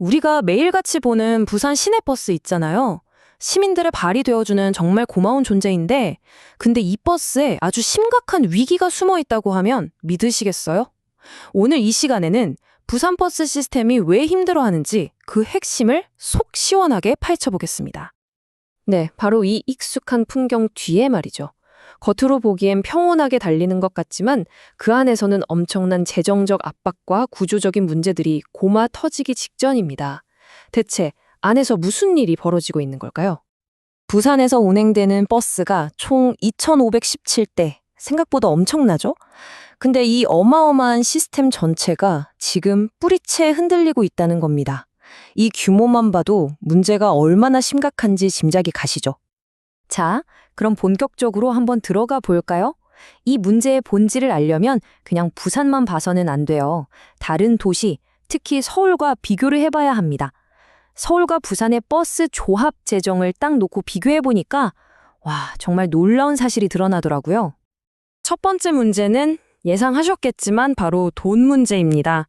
우리가 매일같이 보는 부산 시내버스 있잖아요. 시민들의 발이 되어주는 정말 고마운 존재인데, 근데 이 버스에 아주 심각한 위기가 숨어 있다고 하면 믿으시겠어요? 오늘 이 시간에는 부산버스 시스템이 왜 힘들어하는지 그 핵심을 속 시원하게 파헤쳐보겠습니다. 네, 바로 이 익숙한 풍경 뒤에 말이죠. 겉으로 보기엔 평온하게 달리는 것 같지만 그 안에서는 엄청난 재정적 압박과 구조적인 문제들이 고마 터지기 직전입니다. 대체 안에서 무슨 일이 벌어지고 있는 걸까요? 부산에서 운행되는 버스가 총 2,517대, 생각보다 엄청나죠? 근데 이 어마어마한 시스템 전체가 지금 뿌리채 흔들리고 있다는 겁니다. 이 규모만 봐도 문제가 얼마나 심각한지 짐작이 가시죠? 자, 그럼 본격적으로 한번 들어가 볼까요? 이 문제의 본질을 알려면 그냥 부산만 봐서는 안 돼요. 다른 도시, 특히 서울과 비교를 해봐야 합니다. 서울과 부산의 버스 조합 재정을 딱 놓고 비교해보니까 와, 정말 놀라운 사실이 드러나더라고요. 첫 번째 문제는 예상하셨겠지만 바로 돈 문제입니다.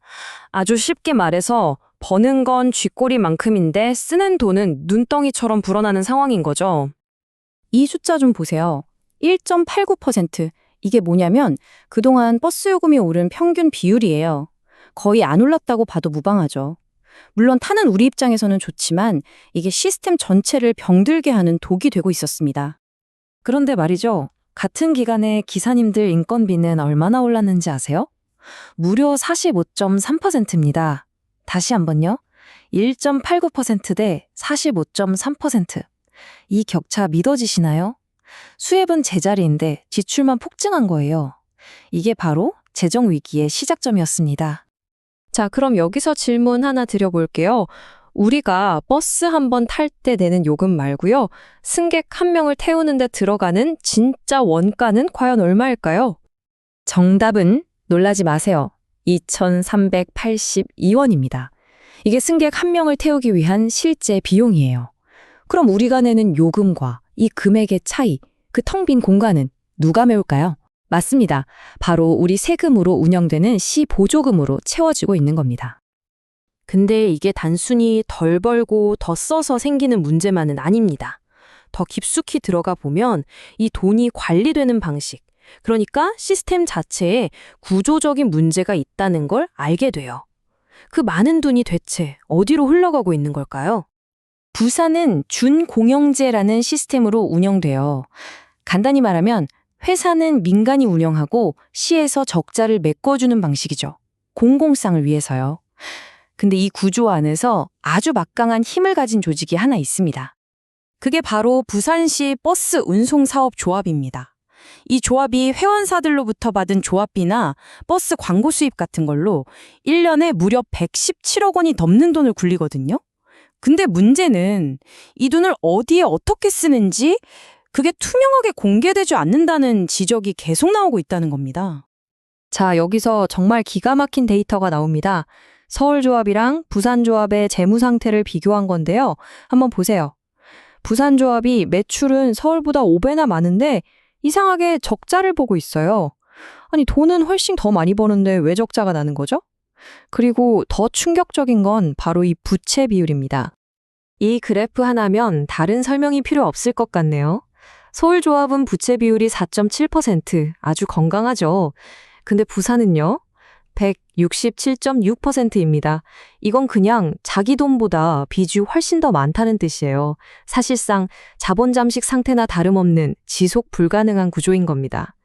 아주 쉽게 말해서 버는 건 쥐꼬리만큼인데 쓰는 돈은 눈덩이처럼 불어나는 상황인 거죠. 이 숫자 좀 보세요. 1.89%. 이게 뭐냐면 그동안 버스 요금이 오른 평균 비율이에요. 거의 안 올랐다고 봐도 무방하죠. 물론 타는 우리 입장에서는 좋지만 이게 시스템 전체를 병들게 하는 독이 되고 있었습니다. 그런데 말이죠. 같은 기간에 기사님들 인건비는 얼마나 올랐는지 아세요? 무려 45.3%입니다. 다시 한번요. 1.89% 대 45.3%. 이 격차 믿어지시나요? 수입은 제자리인데 지출만 폭증한 거예요. 이게 바로 재정 위기의 시작점이었습니다. 자, 그럼 여기서 질문 하나 드려볼게요. 우리가 버스 한 번 탈 때 내는 요금 말고요. 승객 한 명을 태우는데 들어가는 진짜 원가는 과연 얼마일까요? 정답은 놀라지 마세요. 2,382원입니다. 이게 승객 한 명을 태우기 위한 실제 비용이에요. 그럼 우리가 내는 요금과 이 금액의 차이, 그 텅 빈 공간은 누가 메울까요? 맞습니다. 바로 우리 세금으로 운영되는 시보조금으로 채워지고 있는 겁니다. 근데 이게 단순히 덜 벌고 더 써서 생기는 문제만은 아닙니다. 더 깊숙이 들어가 보면 이 돈이 관리되는 방식, 그러니까 시스템 자체에 구조적인 문제가 있다는 걸 알게 돼요. 그 많은 돈이 대체 어디로 흘러가고 있는 걸까요? 부산은 준공영제라는 시스템으로 운영돼요. 간단히 말하면 회사는 민간이 운영하고 시에서 적자를 메꿔주는 방식이죠. 공공상을 위해서요. 근데 이 구조 안에서 아주 막강한 힘을 가진 조직이 하나 있습니다. 그게 바로 부산시 버스 운송사업조합입니다. 이 조합이 회원사들로부터 받은 조합비나 버스 광고 수입 같은 걸로 1년에 무려 117억 원이 넘는 돈을 굴리거든요. 근데 문제는 이 돈을 어디에 어떻게 쓰는지 그게 투명하게 공개되지 않는다는 지적이 계속 나오고 있다는 겁니다. 자, 여기서 정말 기가 막힌 데이터가 나옵니다. 서울조합이랑 부산조합의 재무 상태를 비교한 건데요. 한번 보세요. 부산조합이 매출은 서울보다 5배나 많은데 이상하게 적자를 보고 있어요. 아니, 돈은 훨씬 더 많이 버는데 왜 적자가 나는 거죠? 그리고 더 충격적인 건 바로 이 부채 비율입니다. 이 그래프 하나면 다른 설명이 필요 없을 것 같네요. 서울조합은 부채 비율이 4.7%, 아주 건강하죠. 근데 부산은요? 167.6%입니다. 이건 그냥 자기 돈보다 빚이 훨씬 더 많다는 뜻이에요. 사실상 자본 잠식 상태나 다름없는 지속 불가능한 구조인 겁니다.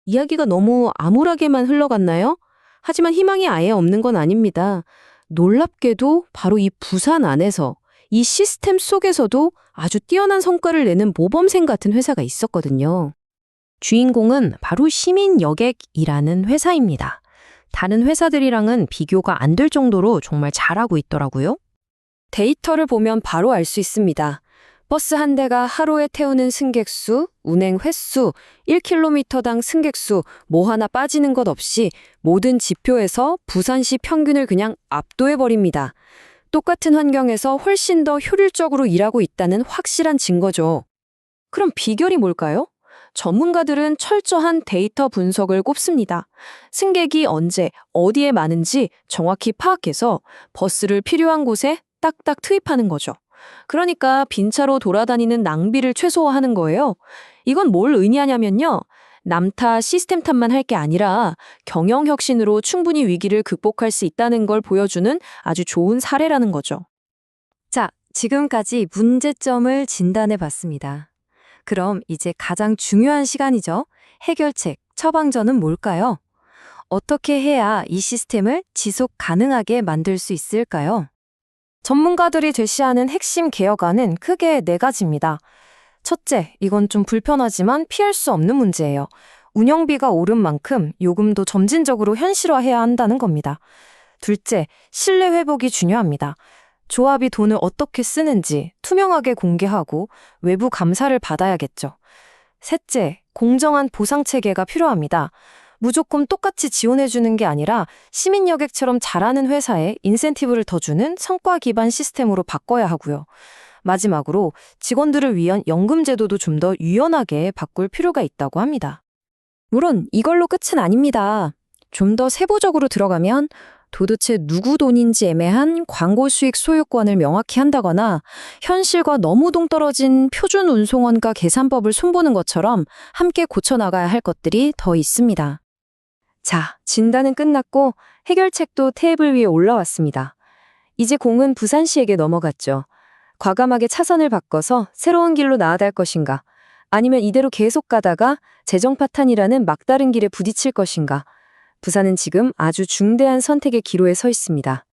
이야기가 너무 암울하게만 흘러갔나요? 하지만 희망이 아예 없는 건 아닙니다. 놀랍게도 바로 이 부산 안에서 이 시스템 속에서도 아주 뛰어난 성과를 내는 모범생 같은 회사가 있었거든요. 주인공은 바로 시민여객이라는 회사입니다. 다른 회사들이랑은 비교가 안 될 정도로 정말 잘하고 있더라고요. 데이터를 보면 바로 알 수 있습니다. 버스 한 대가 하루에 태우는 승객 수, 운행 횟수, 1km당 승객 수, 뭐 하나 빠지는 것 없이 모든 지표에서 부산시 평균을 그냥 압도해버립니다. 똑같은 환경에서 훨씬 더 효율적으로 일하고 있다는 확실한 증거죠. 그럼 비결이 뭘까요? 전문가들은 철저한 데이터 분석을 꼽습니다. 승객이 언제, 어디에 많은지 정확히 파악해서 버스를 필요한 곳에 딱딱 투입하는 거죠. 그러니까 빈차로 돌아다니는 낭비를 최소화하는 거예요. 이건 뭘 의미하냐면요. 남탓, 시스템 탓만 할 게 아니라 경영 혁신으로 충분히 위기를 극복할 수 있다는 걸 보여주는 아주 좋은 사례라는 거죠. 자, 지금까지 문제점을 진단해 봤습니다. 그럼 이제 가장 중요한 시간이죠. 해결책, 처방전은 뭘까요? 어떻게 해야 이 시스템을 지속 가능하게 만들 수 있을까요? 전문가들이 제시하는 핵심 개혁안은 크게 네 가지입니다. 첫째, 이건 좀 불편하지만 피할 수 없는 문제예요. 운영비가 오른 만큼 요금도 점진적으로 현실화해야 한다는 겁니다. 둘째, 신뢰 회복이 중요합니다. 조합이 돈을 어떻게 쓰는지 투명하게 공개하고 외부 감사를 받아야겠죠. 셋째, 공정한 보상 체계가 필요합니다. 무조건 똑같이 지원해주는 게 아니라 시민 여객처럼 잘하는 회사에 인센티브를 더 주는 성과 기반 시스템으로 바꿔야 하고요. 마지막으로 직원들을 위한 연금 제도도 좀 더 유연하게 바꿀 필요가 있다고 합니다. 물론 이걸로 끝은 아닙니다. 좀 더 세부적으로 들어가면 도대체 누구 돈인지 애매한 광고 수익 소유권을 명확히 한다거나 현실과 너무 동떨어진 표준 운송원가 계산법을 손보는 것처럼 함께 고쳐나가야 할 것들이 더 있습니다. 자, 진단은 끝났고 해결책도 테이블 위에 올라왔습니다. 이제 공은 부산시에게 넘어갔죠. 과감하게 차선을 바꿔서 새로운 길로 나아갈 것인가? 아니면 이대로 계속 가다가 재정 파탄이라는 막다른 길에 부딪힐 것인가? 부산은 지금 아주 중대한 선택의 기로에 서 있습니다.